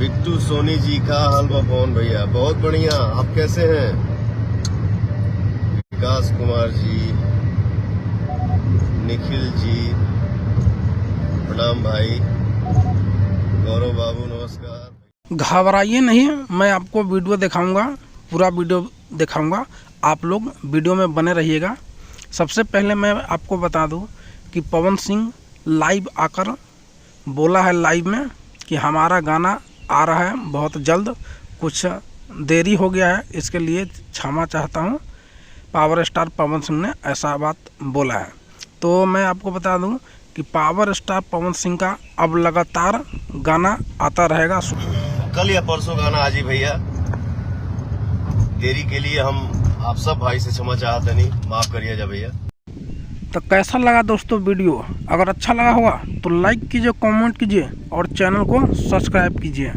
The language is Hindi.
बिट्टू सोनी जी का हाल पवन भैया बहुत बढ़िया। आप कैसे हैं? विकास कुमार जी, निखिल जी, प्रणाम भाई। गौरव बाबू नमस्कार। घबराइए नहीं, मैं आपको वीडियो दिखाऊंगा, पूरा वीडियो दिखाऊंगा। आप लोग वीडियो में बने रहिएगा। सबसे पहले मैं आपको बता दूं कि पवन सिंह लाइव आकर बोला है लाइव में कि हमारा गाना आ रहा है बहुत जल्द, कुछ देरी हो गया है, इसके लिए क्षमा चाहता हूं। पावर स्टार पवन सिंह ने ऐसा बात बोला है। तो मैं आपको बता दूं कि पावर स्टार पवन सिंह का अब लगातार गाना आता रहेगा। कल या परसों गाना आ जी भैया। देरी के लिए हम आप सब भाई से क्षमा चाहते नहीं, माफ करिएगा भैया। तो कैसा लगा दोस्तों वीडियो? अगर अच्छा लगा होगा तो लाइक कीजिए, कमेंट कीजिए और चैनल को सब्सक्राइब कीजिए।